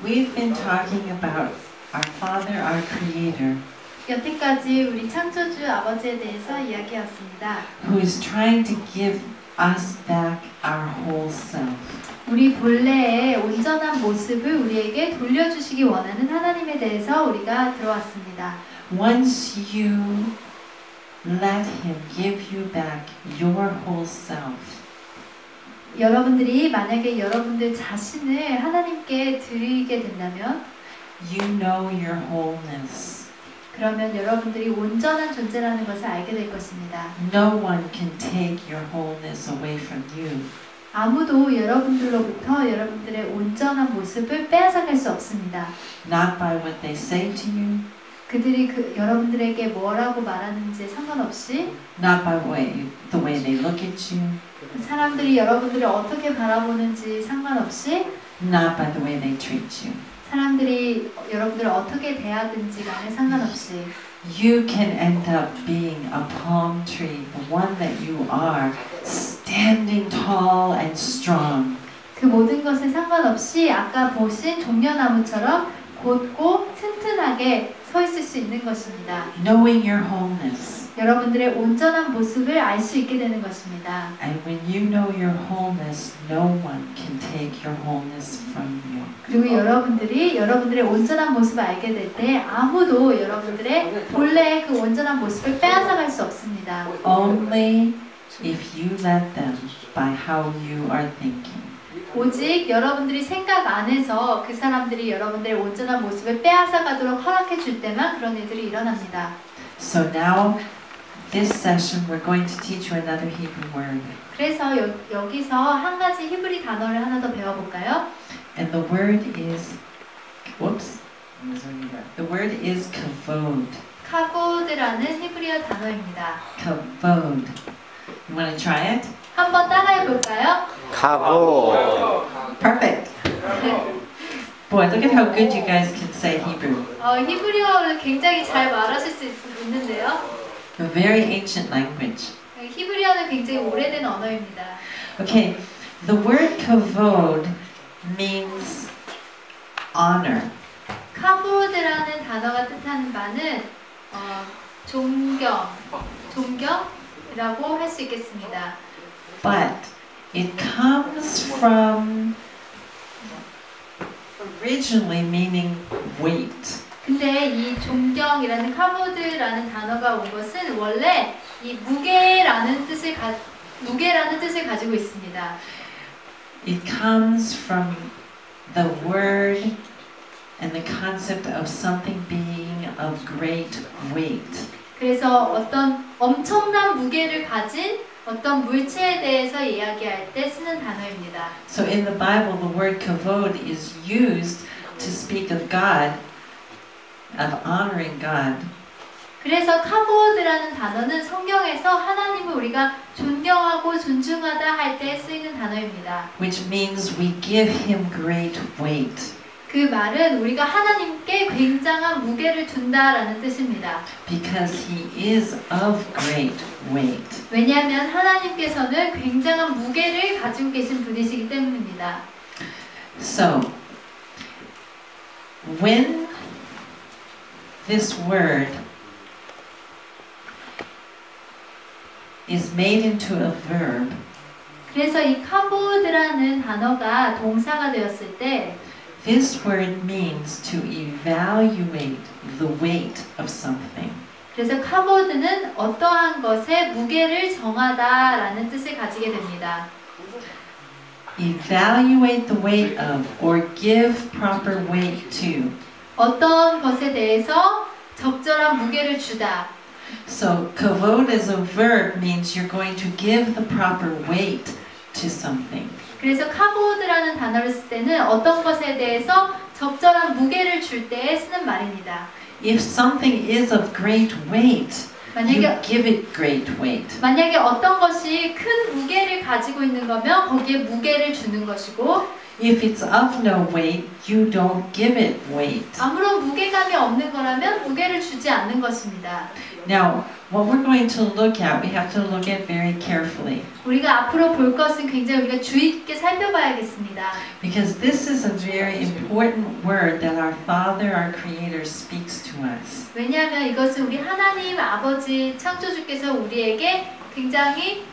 We've been talking about our Father, our Creator, 여태까지 우리 창조주 아버지에 대해서 이야기했습니다. who is trying to give us back our whole self. 우리 본래의 온전한 모습을 우리에게 돌려주시기 원하는 하나님에 대해서 우리가 들어왔습니다. Once you let Him give you back your whole self, 여러분들이 만약에 여러분들 자신을 하나님께 드리게 된다면 you know your wholeness. 그러면 여러분들이 온전한 존재라는 것을 알게 될 것입니다. No one can take your wholeness away from you. 아무도 여러분들로부터 여러분들의 온전한 모습을 빼앗아갈 수 없습니다. Not by what they say to you, 그들이 여러분들에게 뭐라고 말하는지에 상관없이 not by the way they look at you, 사람들이 여러분들을 어떻게 바라보는지 상관없이 not by the way they treat you. 사람들이 여러분들을 어떻게 대하든지 간에 상관없이 You can end up being a palm tree, the one that you are, standing tall and strong. 그 모든 것에 상관없이 아까 보신 종려나무처럼 곧고 튼튼하게 서 있을 수 있는 것입니다. Knowing your wholeness. 여러분들의 온전한 모습을 알 수 있게 되는 것입니다. And when you know your wholeness, no one can take your wholeness from you. 그리고 여러분들이 여러분들의 온전한 모습을 알게 될 때 아무도 여러분들의 본래의 그 온전한 모습을 빼앗아갈 수 없습니다. Only if you let them by how you are thinking. 오직 여러분들이 생각 안에서 그 사람들이 여러분들의 온전한 모습을 빼앗아가도록 허락해 줄 때만 그런 일들이 일어납니다. So now, this session we're going to teach you another Hebrew word. 그래서 여기서 한 가지 히브리 단어를 하나 더 배워볼까요? And the word is, whoops, the word is kavod. 카보드라는 히브리어 단어입니다. Kavod. You want to try it? 한번 따라해 볼까요? 카보. Perfect. Boy, look at how good you guys can say Hebrew. 히브리어를 굉장히 잘 말하실 수 있는데요. A very ancient language. 히브리어는 굉장히 오래된 언어입니다. Okay, the word kavod means honor. 카보드라는 단어가 뜻하는 바는 존경이라고 할 수 있겠습니다. But it comes from originally meaning weight. 근데 이 존경이라는 카보드라는 단어가 온 것은 원래 이 무게라는 뜻을 가지고 있습니다. It comes from the word and the concept of something being of great weight. 그래서 어떤 엄청난 무게를 가진 어떤 물체에 대해서 이야기할 때 쓰는 단어입니다. So in the Bible, the word kavod is used to speak of God, of honoring God. 그래서 카보드라는 단어는 성경에서 하나님을 우리가 존경하고 존중하다 할 때 쓰이는 단어입니다. Which means we give Him great weight. 그 말은 우리가 하나님께 굉장한 무게를 둔다라는 뜻입니다. Because He is of great weight. 왜냐하면 하나님께서는 굉장한 무게를 가지고 계신 분이시기 때문입니다. So, when this word is made into a verb, 그래서 이 카보드라는 단어가 동사가 되었을 때 this word means to evaluate the weight of something. 그래서 카보드는 어떠한 것의 무게를 정하다라는 뜻을 가지게 됩니다. Evaluate the weight of or give proper weight to. 어떤 것에 대해서 적절한 무게를 주다. So, kavod as a verb means you're going to give the proper weight to something. 그래서 카보드라는 단어를 쓸 때는 어떤 것에 대해서 적절한 무게를 줄 때 쓰는 말입니다. If something is of great weight, you give it great weight. 만약에 어떤 것이 큰 무게를 가지고 있는 거면 거기에 무게를 주는 것이고 If it's of no weight, you don't give it weight. 아무런 무게감이 없는 거라면 무게를 주지 않는 것입니다. Now, what we're going to look at, we have to look at very carefully. 우리가 앞으로 볼 것은 굉장히 우리가 주의 깊게 살펴봐야겠습니다. Because this is a very important word that our Father, our Creator, speaks to us. 왜냐하면 이것은 우리 하나님 아버지 창조주께서 우리에게 굉장히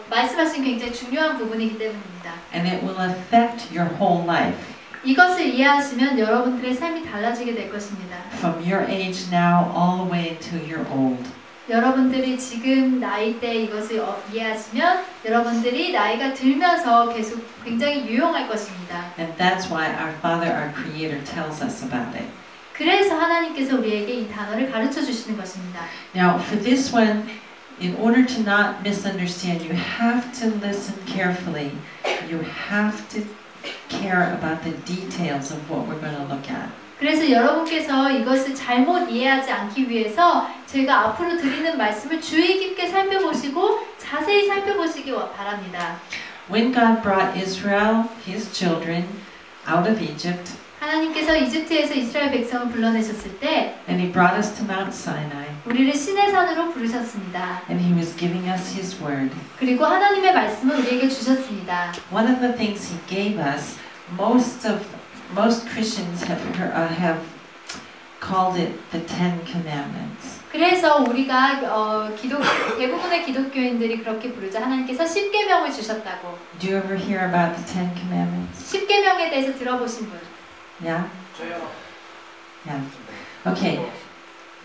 말씀하신 굉장히 중요한 부분이기 때문입니다. And it will affect your whole life. 이것을 이해하시면 여러분들의 삶이 달라지게 될 것입니다. From your age now all the way until you're old. 여러분들이 지금 나이대 이것을 이해하시면 여러분들이 나이가 들면서 계속 굉장히 유용할 것입니다. And that's why our Father, our Creator, tells us about it. 그래서 하나님께서 우리에게 이 단어를 가르쳐 주시는 것입니다. Now, for this one, in order to not misunderstand, you have to listen carefully. You have to care about the details of what we're going to look at. 그래서 여러분께서 이것을 잘못 이해하지 않기 위해서 제가 앞으로 드리는 말씀을 주의 깊게 살펴보시고 자세히 살펴보시기 바랍니다. When God brought Israel, His children, out of Egypt, 하나님께서 이집트에서 이스라엘 백성을 불러내셨을 때 and He brought us to Mount Sinai, 우리를 시내산으로 부르셨습니다. and He was giving us His word. 그리고 하나님의 말씀을 우리에게 주셨습니다. One of the things He gave us, most Christians have called it the Ten Commandments. 그래서 우리가 대부분의 기독교인들이 그렇게 부르죠. 하나님께서 10계명을 주셨다고. Do you ever hear about the Ten Commandments? 10계명에 대해서 들어보신 분? Yeah? Yeah. Okay.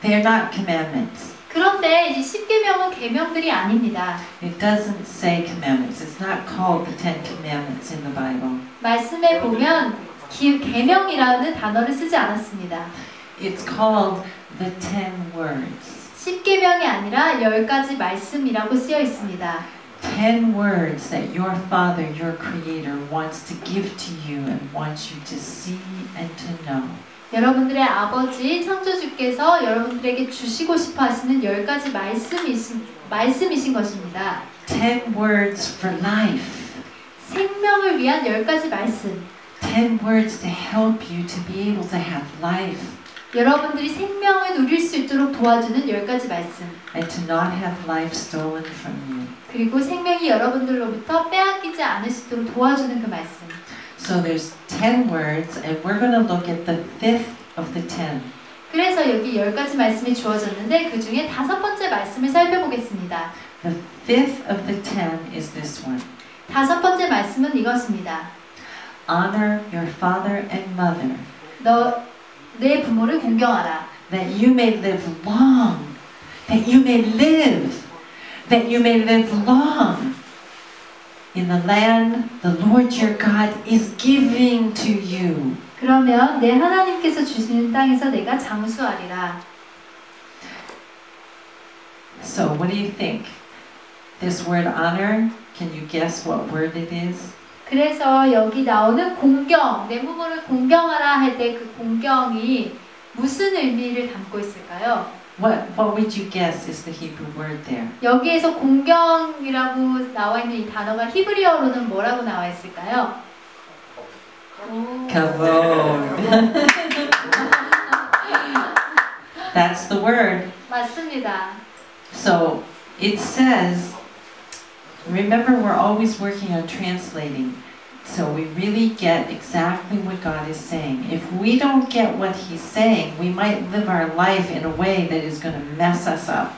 They're not commandments. 그런데 이 10계명은 계명들이 아닙니다. It doesn't say commandments. It's not called the Ten Commandments in the Bible. 말씀에 보면 계명이라는 단어를 쓰지 않았습니다. It's called the Ten Words. 10계명이 아니라 10가지 말씀이라고 쓰여 있습니다. 10 words that your Father, your Creator, wants to give to you and wants you to see and to know. 여러분들의 아버지 창조주께서 여러분들에게 주시고 싶어 하시는 10가지 말씀이신 것입니다. 10 words for life. 생명을 위한 10가지 말씀. 10 words to help you to be able to have life. 여러분들이 생명을 누릴 수 있도록 도와주는 10가지 말씀. And to not have life stolen from you. 그리고 생명이 여러분들로부터 빼앗기지 않을 수 있도록 도와주는 그 말씀. So there's 10 words and we're going to look at the 5th of the 10. 그래서 여기 10가지 말씀이 주어졌는데 그 중에 5번째 말씀을 살펴보겠습니다. The 5th of the 10 is this one. 5번째 말씀은 이것입니다. Honor your father and mother. 내 부모를 공경하라. That you may live long. That you may live. That you may live long. In the land the Lord your God is giving to you. 그러면 내 하나님께서 주시는 땅에서 내가 장수하리라. So what do you think? This word honor, can you guess what word it is? 그래서 여기 나오는 공경, 내 부모를 공경하라 할 때 그 공경이 무슨 의미를 담고 있을까요? What would you guess is the Hebrew word there? 여기에서 공경이라고 나와 있는 이 단어가 히브리어로는 뭐라고 나와 있을까요? Kavod. That's the word. 맞습니다. So it says, remember we're always working on translating. So we really get exactly what God is saying. If we don't get what He's saying, we might live our life in a way that is going to mess us up.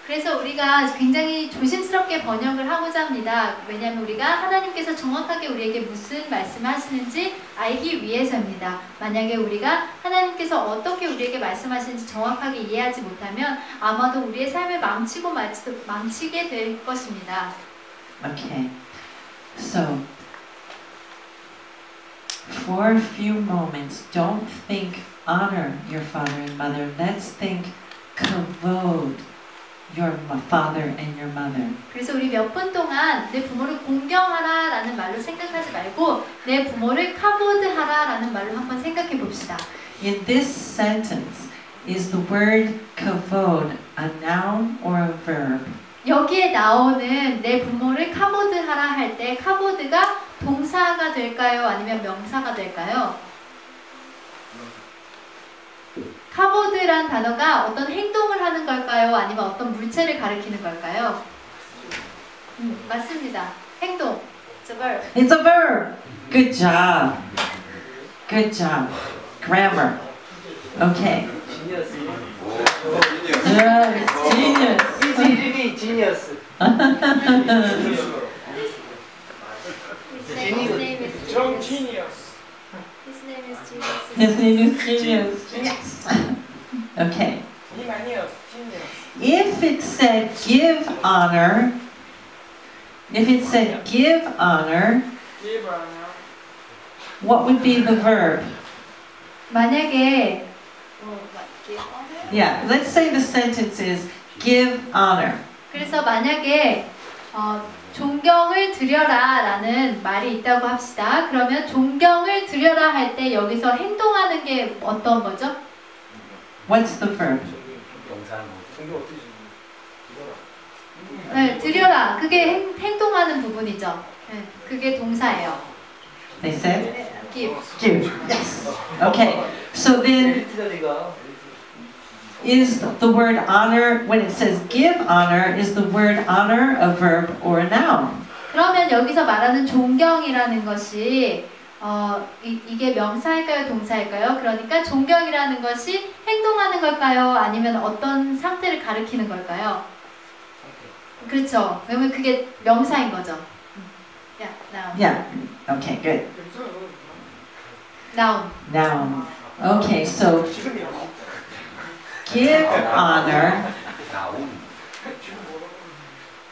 그래서 우리가 굉장히 조심스럽게 번역을 하고자 합니다. 왜냐하면 우리가 하나님께서 정확하게 우리에게 무슨 말씀을 하시는지 알기 위해서입니다. 만약에 우리가 하나님께서 어떻게 우리에게 말씀하시는지 정확하게 이해하지 못하면 아마도 우리의 삶을 망치게 될 것입니다. Okay. So for a few moments, don't think honor your father and mother. Let's think kavod your father and your mother. 그래서 우리 몇 분 동안 내 부모를 공경하라 라는 말로 생각하지 말고 내 부모를 카보드하라 라는 말로 한번 생각해 봅시다. In this sentence, is the word kavod a noun or a verb? 여기에 나오는 내 부모를 카보드 하라 할 때 카보드가 동사가 될까요? 아니면 명사가 될까요? 카보드란 단어가 어떤 행동을 하는 걸까요? 아니면 어떤 물체를 가리키는 걸까요? 맞습니다. 행동. It's a verb. It's a verb. Good job. Good job. Grammar. Okay. Yes, genius. Genius. His name is John Genius. Genius. His name is Genius. His name is Genius. Yes. Okay. Genius. Genius. If it said give honor, Give honor. what would be the verb? 만약에 Yeah, let's say the sentence is give honor. 그래서 만약에 존경을 드려라라는 말이 있다고 합시다. 그러면 존경을 드려라 할 때 여기서 행동하는 게 어떤 거죠? What's the verb? 네, 드려라. 그게 행동하는 부분이죠. 네, 그게 동사예요. They said 네, give. give. Yes. Okay. So then is the word honor, when it says give honor, is the word honor a verb or a noun? 그러면 여기서 말하는 존경이라는 것이 이게 명사일까요, 동사일까요? 그러니까 존경이라는 것이 행동하는 걸까요? 아니면 어떤 상태를 가리키는 걸까요? 그렇죠. 그러면 그게 명사인 거죠. Yeah, noun. Yeah. Okay, good. Noun. Noun. Okay, so give honor.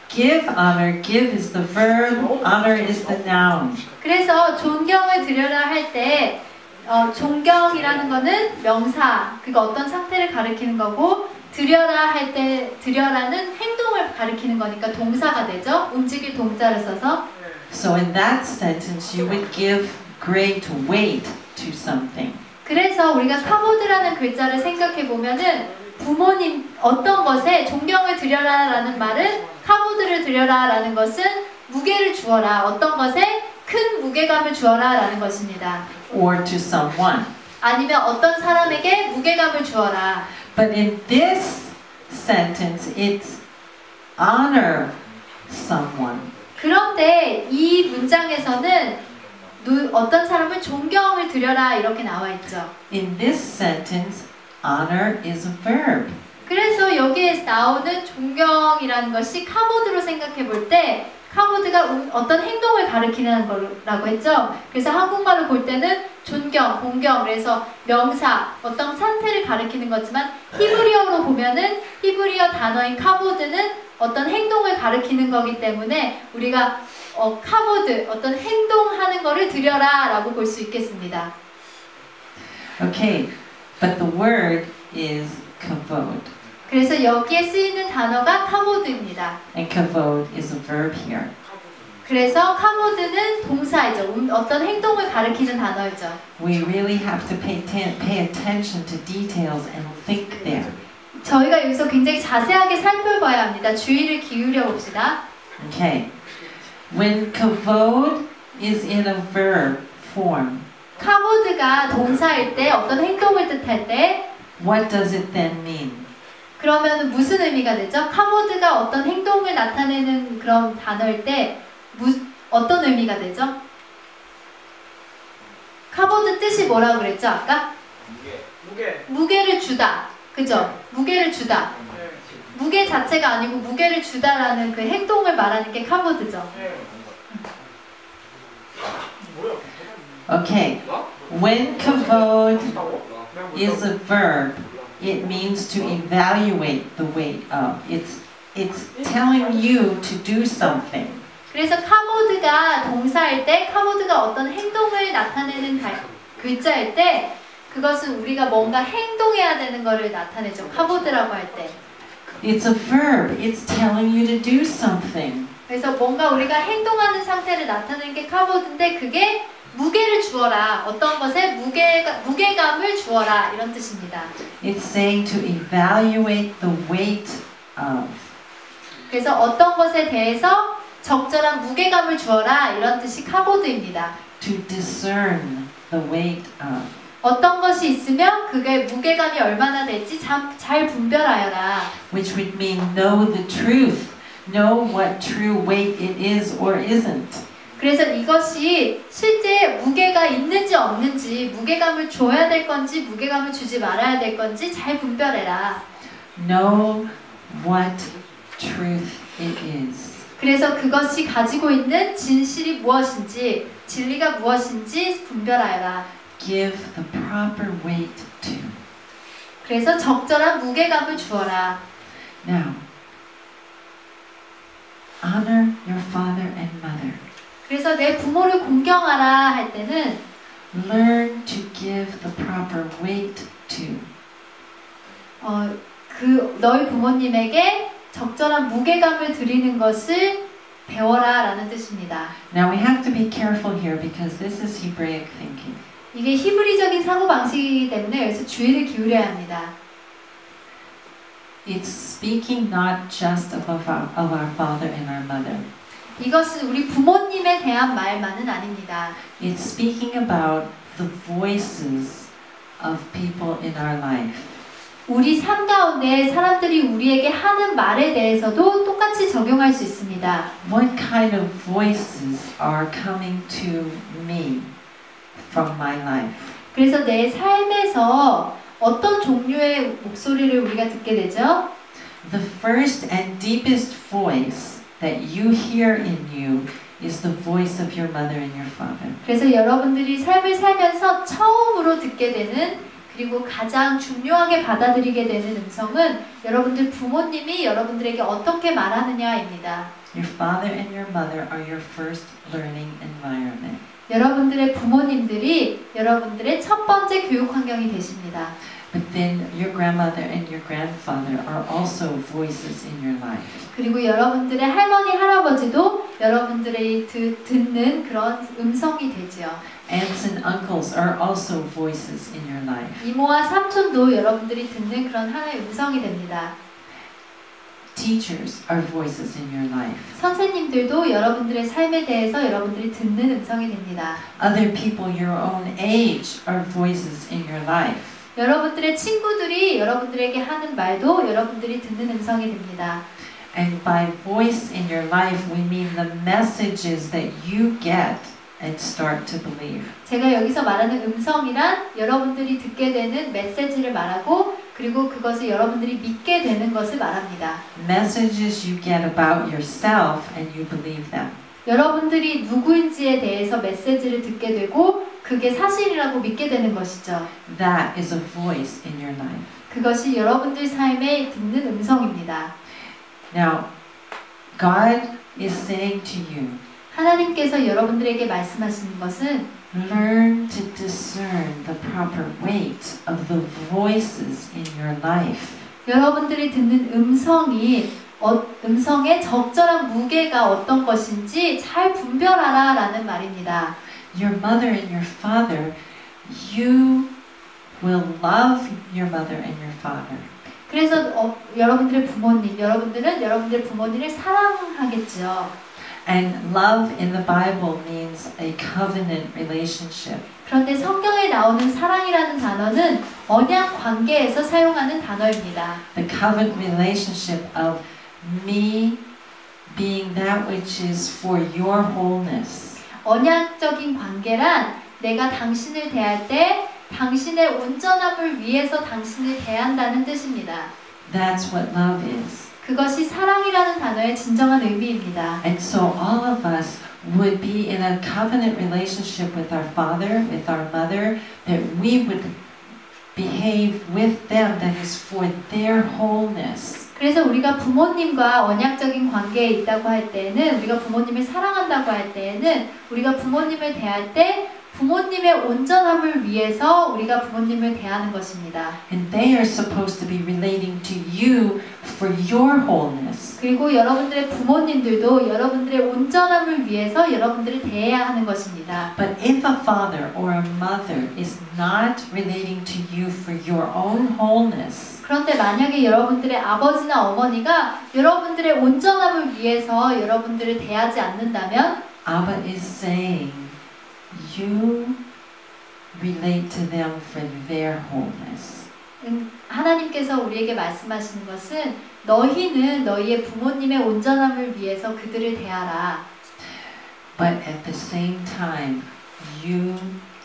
Give honor. Give is the verb. Honor is the noun. 그래서 존경을 드려라 할 때 존경이라는 거는 명사, 그러니까 어떤 상태를 가리키는 거고 드려라 할 때 드려라는 행동을 가리키는 거니까 동사가 되죠. 움직일 동사를 써서. So in that sentence, you would give great weight to something. 그래서 우리가 카보드라는 글자를 생각해 보면은 부모님 어떤 것에 존경을 드려라라는 말은 카보드를 드려라라는 것은 무게를 주어라, 어떤 것에 큰 무게감을 주어라라는 것입니다. Or to someone. 아니면 어떤 사람에게 무게감을 주어라. But in this sentence, it's honor someone. 그런데 이 문장에서는 어떤 사람을 존경을 드려라 이렇게 나와 있죠. In this sentence, honor is a verb. 그래서 여기에 나오는 존경이라는 것이 카보드로 생각해 볼 때 카보드가 어떤 행동을 가리키는 거라고 했죠. 그래서 한국말로 볼 때는 존경, 공경, 그래서 명사, 어떤 상태를 가리키는 거지만 히브리어로 보면은 히브리어 단어인 카보드는 어떤 행동을 가리키는 거기 때문에 우리가 카보드, 어떤 행동하는 거를 드려라 라고 볼 수 있겠습니다. Okay, but the word is kavod. 그래서 여기에 쓰이는 단어가 카보드입니다. And kavod is a verb here. 그래서 카보드는 동사이죠. 어떤 행동을 가리키는 단어이죠. We really have to pay attention to details and think there. 저희가 여기서 굉장히 자세하게 살펴봐야 합니다. 주의를 기울여 봅시다. Okay. When kavod is in a verb form, 카보드가 동사일 때 어떤 행동을 뜻할 때 what does it then mean? 그러면 무슨 의미가 되죠? 카보드가 어떤 행동을 나타내는 그런 단어일 때 어떤 의미가 되죠? 카보드 뜻이 뭐라고 그랬죠? 아까? 무게를 주다. 그죠? 무게를 주다. 무게 자체가 아니고 무게를 주다라는 그 행동을 말하는 게 카보드죠. Okay. When kavod is a verb, it means to evaluate the weight of. It's telling you to do something. 그래서 카보드가 동사일 때 카보드가 어떤 행동을 나타내는 글자일 때 그것은 우리가 뭔가 행동해야 되는 것을 나타내죠. 카보드라고 할 때. It's a verb. It's telling you to do something. 그래서 뭔가 우리가 행동하는 상태를 나타내는 게 카보드인데 그게 무게를 주어라. 어떤 것에 무게감을 주어라. 이런 뜻입니다. It's saying to evaluate the weight of. 그래서 어떤 것에 대해서 적절한 무게감을 주어라. 이런 뜻이 카보드입니다. To discern the weight of. 어떤 것이 있으면 그게 무게감이 얼마나 될지 잘 분별하여라. Which would mean know the truth. Know what true weight it is or isn't. 그래서 이것이 실제 무게가 있는지 없는지, 무게감을 줘야 될 건지 무게감을 주지 말아야 될 건지 잘 분별해라. Know what truth it is. 그래서 그것이 가지고 있는 진실이 무엇인지, 진리가 무엇인지 분별하여라. Give the proper weight to. 그래서 적절한 무게감을 주어라. Now, honor your father and mother. 그래서 내 부모를 공경하라 할 때는 Learn to give the proper weight to. 너희 부모님에게 적절한 무게감을 드리는 것을 배워라 라는 뜻입니다. Now we have to be careful here because this is Hebraic thinking. 이게 히브리적인 사고방식이기 때문에 여기서 주의를 기울여야 합니다. It's speaking not just of our father and our mother. 이것은 우리 부모님에 대한 말만은 아닙니다. It's speaking about the voices of people in our life. 우리 삶 가운데 사람들이 우리에게 하는 말에 대해서도 똑같이 적용할 수 있습니다. What kind of voices are coming to me from my life? 그래서 내 삶에서 어떤 종류의 목소리를 우리가 듣게 되죠? The first and deepest voice that you hear in you is the voice of your mother and your father. 그래서 여러분들이 삶을 살면서 처음으로 듣게 되는 그리고 가장 중요하게 받아들이게 되는 음성은 여러분들 부모님이 여러분들에게 어떻게 말하느냐입니다. Your father and your mother are your first learning environment. 여러분들의 부모님들이 여러분들의 첫 번째 교육 환경이 되십니다. But then your grandmother and your grandfather are also voices in your life. 그리고 여러분들의 할머니, 할아버지도 여러분들이 듣는 그런 음성이 되죠. Aunts and uncles are also voices in your life. 이모와 삼촌도 여러분들이 듣는 그런 하나의 음성이 됩니다. Teachers are voices in your life. 선생님들도 여러분들의 삶에 대해서 여러분들이 듣는 음성이 됩니다. Other people your own age are voices in your life. 여러분들의 친구들이 여러분들에게 하는 말도 여러분들이 듣는 음성이 됩니다. And by voice in your life, we mean the messages that you get and start to believe. 제가 여기서 말하는 음성이란 여러분들이 듣게 되는 메시지를 말하고 그리고 그것을 여러분들이 믿게 되는 것을 말합니다. Messages you get about yourself and you believe them. 여러분들이 누구인지에 대해서 메시지를 듣게 되고 그게 사실이라고 믿게 되는 것이죠. That is a voice in your life. 그것이 여러분들 삶에 듣는 음성입니다. Now, God is saying to you, 하나님께서 여러분들에게 말씀하시는 것은 learn to discern the proper weight of the voices in your life. 여러분들이 듣는 음성의 적절한 무게가 어떤 것인지 잘 분별하라 라는 말입니다. Your mother and your father, you will love your mother and your father. 그래서 여러분들의 부모님, 여러분들은 여러분들의 부모님을 사랑하겠죠. And love in the Bible means a covenant relationship. 그런데 성경에 나오는 사랑이라는 단어는 언약 관계에서 사용하는 단어입니다. The covenant relationship of me being that which is for your wholeness. 언약적인 관계란 내가 당신을 대할 때 당신의 온전함을 위해서 당신을 대한다는 뜻입니다. That's what love is. 그것이 사랑이라는 단어의 진정한 의미입니다. And so all of us would be in a covenant relationship with our father, with our mother, that we would behave with them that is for their wholeness. 그래서 우리가 부모님과 언약적인 관계에 있다고 할 때에는 우리가 부모님을 사랑한다고 할 때에는 우리가 부모님을 대할 때 부모님의 온전함을 위해서 우리가 부모님을 대하는 것입니다. And they are supposed to be relating to you for your wholeness. 그리고 여러분들의 부모님들도 여러분들의 온전함을 위해서 여러분들을 대해야 하는 것입니다. But if a father or a mother is not relating to you for your own wholeness, 그런데 만약에 여러분들의 아버지나 어머니가 여러분들의 온전함을 위해서 여러분들을 대하지 않는다면 Abba is saying, you relate to them for their wholeness. 하나님께서 우리에게 말씀하시는 것은 너희는 너희의 부모님의 온전함을 위해서 그들을 대하라. But at the same time, you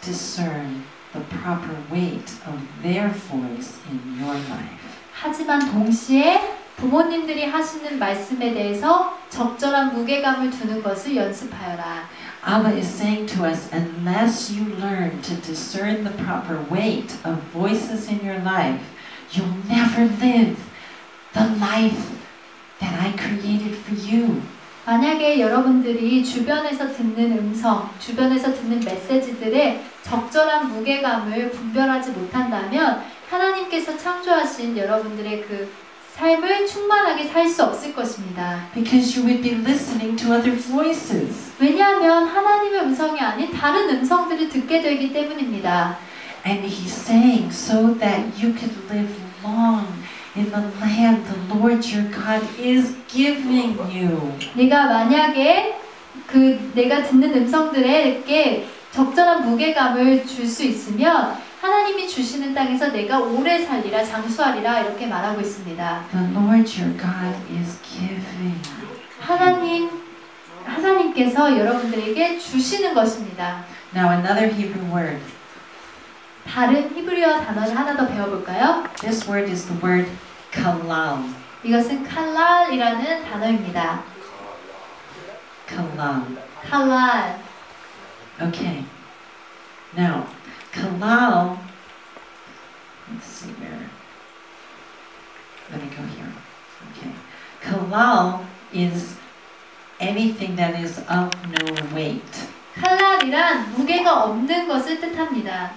discern the proper weight of their voice in your life. 하지만 동시에 부모님들이 하시는 말씀에 대해서 적절한 무게감을 두는 것을 연습하여라. Abba is saying to us, unless you learn to discern the proper weight of voices in your life, you'll never live the life that I created for you. 만약에 여러분들이 주변에서 듣는 음성, 주변에서 듣는 메시지들의 적절한 무게감을 분별하지 못한다면 하나님께서 창조하신 여러분들의 그 삶을 충만하게 살 수 없을 것입니다. Because you would be listening to other voices. 왜냐하면 하나님의 음성이 아닌 다른 음성들을 듣게 되기 때문입니다. And he's saying so that you could live long in the land the Lord your God is giving you. 네가 만약에 내가 듣는 음성들에게 적절한 무게감을 줄 수 있으면 하나님이 주시는 땅에서 내가 오래 살리라 장수하리라 이렇게 말하고 있습니다. The Lord your God is giving. 하나님께서 여러분들에게 주시는 것입니다. Now another Hebrew word. 다른 히브리어 단어를 하나 더 배워볼까요? This word is the word kalal. 이것은 칼랄이라는 단어입니다. Kalal. 칼랄. Okay. Now, kalal. Let's see where. Let me go here. Okay. Kalal is anything that is of no weight. 칼랄이란 무게가 없는 것을 뜻합니다.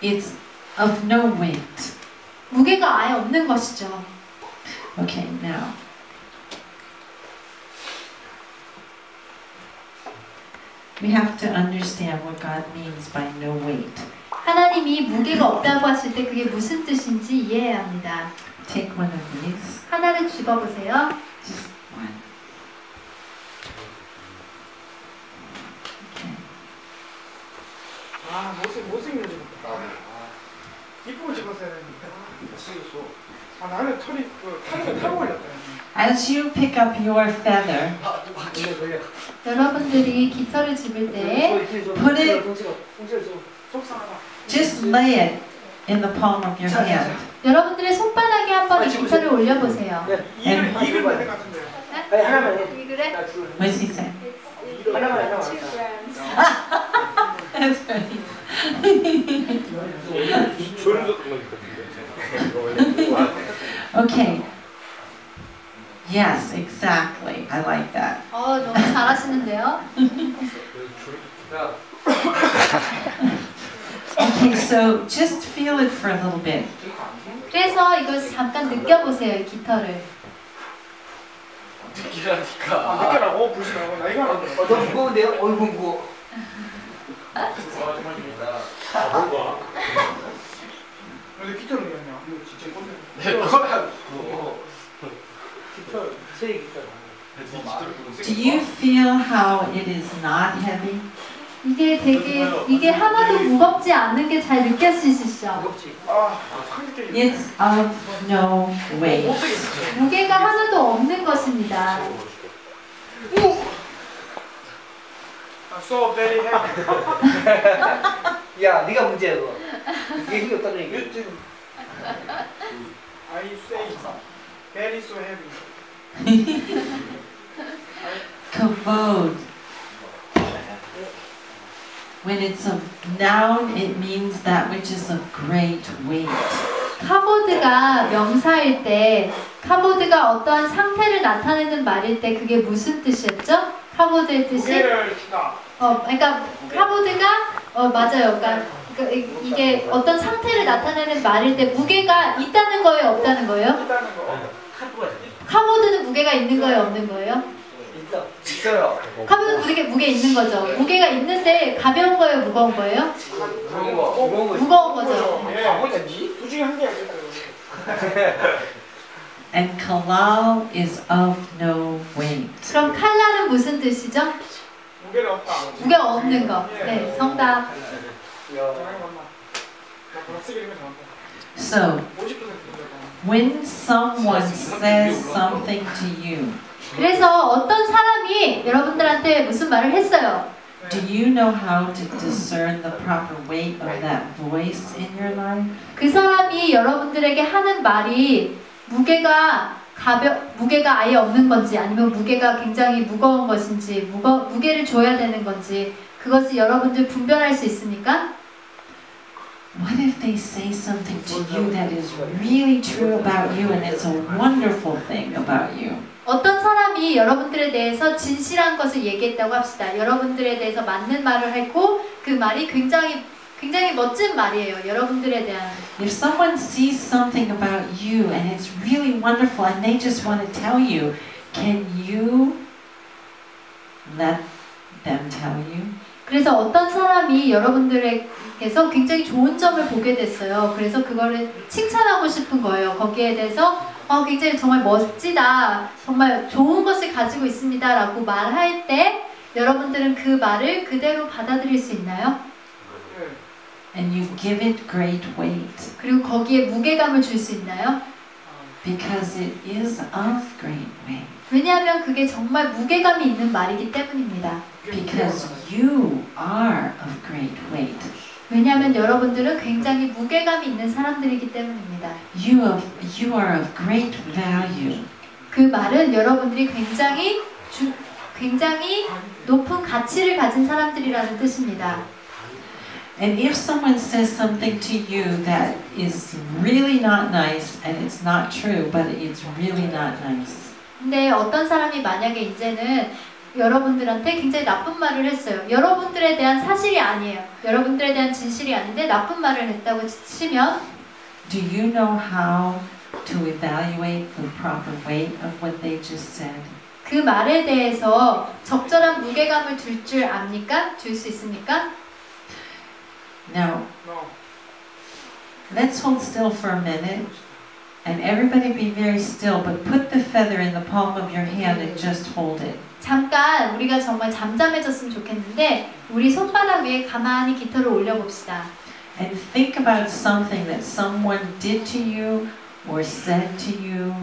It's of no weight. 무게가 아예 없는 것이죠. Okay, now. We have to understand what God means by no weight. 하나님이 무게가 없다고 하실 때 그게 무슨 뜻인지 이해해야 합니다. Take one of these. 하나를 집어보세요. Just one. Okay. 아, 못생긴 거 찍었다. 이쁜 거 찍었어야 되는데. 아, 나는 털이 타고 걸렸다. As you pick up your feather, 여러분들이 깃털을 집을 때 put it, 속상하다. just lay it in the palm of your hand. 여러분들의 손바닥에 한번 이 깃털을 올려보세요. 이글 될 같은데요. 네? 하나만 해. 이글에? What does he say? 하나만 해. That's funny. Okay. Yes, exactly. I like that. 너무 잘하시는데요. Okay, so just feel it for a little bit. 그래서 이걸 잠깐 느껴보세요, 이 깃털을. 아, 느끼라고 불지 말고 나 이거 하나. 너무 무거운데요? 어이구 무거워. 근데 깃털은 왜냐? 이거 진짜 꼰대. 깃털, 새 깃털. Do you feel how it is not heavy? 이게 하나도 무겁지 않은 게 잘 느껴지시죠? 무겁지. 아, 상대적인. It's of no weight. 무게가 하나도 없는 것입니다. So very heavy. 야, 네가 문제야 그거. 이게 힘이 없다는 얘기. 지금 I say very so heavy. Kavod. When it's a noun, it means that which is of great weight. 카보드가 명사일 때, 카보드가 어떠한 상태를 나타내는 말일 때 그게 무슨 뜻이었죠? 카보드의 뜻이 무게를 주다. 그러니까 카보드가 맞아요. 그러니까 이게 어떤 상태를 나타내는 말일 때 무게가 있다는 거예요, 없다는 거예요? 있다는 거. 카보드는 무게가 있는 거예요, 없는 거예요? 있어요. 카보드 무게 있는 거죠. 무게가 있는데 가벼운 거예요, 무거운 거예요? 무거운 거. 무거운 거죠. 예. 둘 중에 한 개가 있어요. And kalal is of no weight. 그럼 칼라는 무슨 뜻이죠? 무게를 없다. 무게가 없는 거. 네, 정답. 정말 맞나? 나 그런 쓰기 이름이 정확해. So, 50% 된다. when someone says something to you, 그래서 어떤 사람이 여러분들한테 무슨 말을 했어요? do you know how to discern the proper weight of that voice in your life? 그 사람이 여러분들에게 하는 말이 무게가 아예 없는 건지 아니면 무게가 굉장히 무거운 것인지 무게를 줘야 되는 건지 그것을 여러분들 분별할 수 있습니까? What if they say something to you that is really true about you and it's a wonderful thing about you? 어떤 사람이 여러분들에 대해서 진실한 것을 얘기했다고 합시다. 여러분들에 대해서 맞는 말을 했고 그 말이 굉장히 멋진 말이에요. 여러분들에 대한. If someone sees something about you and it's really wonderful and they just want to tell you, can you let them tell you? 그래서 어떤 사람이 여러분들에게서 굉장히 좋은 점을 보게 됐어요. 그래서 그거를 칭찬하고 싶은 거예요. 거기에 대해서 굉장히 정말 멋지다. 정말 좋은 것을 가지고 있습니다. 라고 말할 때 여러분들은 그 말을 그대로 받아들일 수 있나요? And you give it great weight 그리고 거기에 무게감을 줄 수 있나요? because it is of great weight. 왜냐하면 그게 정말 무게감이 있는 말이기 때문입니다. Because you are of great weight. 왜냐하면 여러분들은 굉장히 무게감이 있는 사람들이기 때문입니다. You are of great value. 그 말은 여러분들이 굉장히 높은 가치를 가진 사람들이라는 뜻입니다. And if someone says something to you that is really not nice and it's not true, but it's really not nice. 근데 어떤 사람이 만약에 이제는 여러분들한테 굉장히 나쁜 말을 했어요. 여러분들에 대한 사실이 아니에요. 여러분들에 대한 진실이 아닌데 나쁜 말을 했다고 치면 Do you know how to evaluate the proper weight of what they just said? 그 말에 대해서 적절한 무게감을 줄 줄 압니까? 줄 수 있습니까? Now, No. let's hold still for a minute and everybody be very still, but put the feather in the palm of your hand and just hold it. 잠깐 우리가 정말 잠잠해졌으면 좋겠는데 우리 손바닥 위에 가만히 깃털을 올려봅시다. And think about something that someone did to you or said to you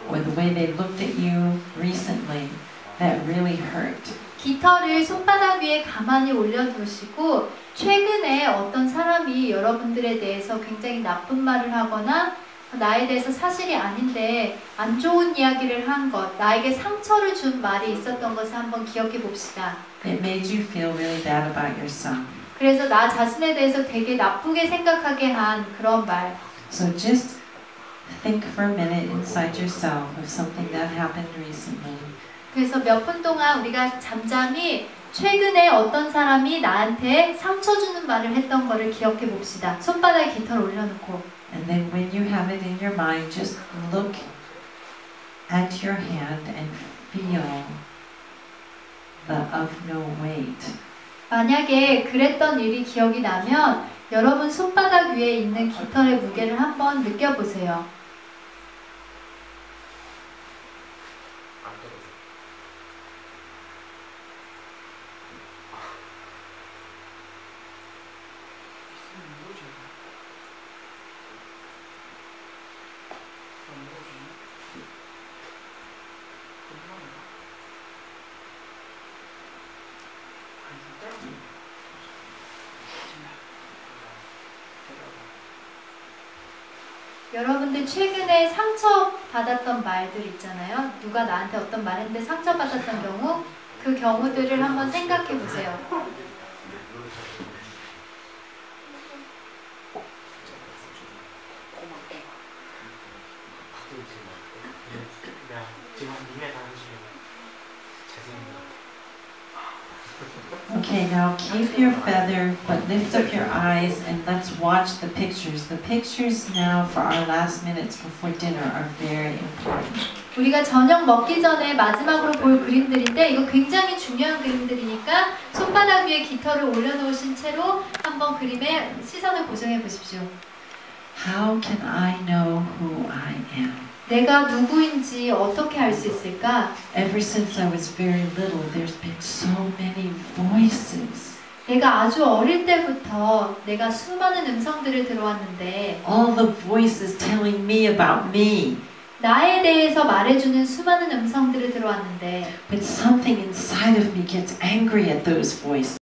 or the way they looked at you recently that really hurt. 깃털을 손바닥 위에 가만히 올려두시고 최근에 어떤 사람이 여러분들에 대해서 굉장히 나쁜 말을 하거나 나에 대해서 사실이 아닌데 안 좋은 이야기를 한 것, 나에게 상처를 준 말이 있었던 것을 한번 기억해 봅시다. It made you feel really bad about yourself. 그래서 나 자신에 대해서 되게 나쁘게 생각하게 한 그런 말. So just think for a minute inside yourself of something that happened recently. 그래서 몇 분 동안 우리가 잠잠히 최근에 어떤 사람이 나한테 상처 주는 말을 했던 거를 기억해 봅시다. 손바닥에 깃털 올려놓고. And then when you have it in your mind, just look at your hand and feel the of no weight. 만약에 그랬던 일이 기억이 나면 여러분 손바닥 위에 있는 깃털의 무게를 한번 느껴보세요. 여러분들 최근에 상처받았던 말들 있잖아요. 누가 나한테 어떤 말 했는데 상처받았던 경우 그 경우들을 한번 생각해 보세요. 지금 님의 당신이 잘생긴다. Okay, now keep your feather, but lift up your eyes and let's watch the pictures. The pictures now for our last minutes before dinner are very important. 우리가 저녁 먹기 전에 마지막으로 볼 그림들인데 이거 굉장히 중요한 그림들이니까 손바닥 위에 깃털을 올려놓으신 채로 한번 그림에 시선을 고정해 보십시오. How can I know who I am? 내가 누구인지 어떻게 알 수 있을까? Ever since I was very little, there's been so many voices. 내가 아주 어릴 때부터 내가 수많은 음성들을 들어왔는데 All the voices telling me about me. 나에 대해서 말해주는 수많은 음성들을 들어왔는데 But something inside of me gets angry at those voices.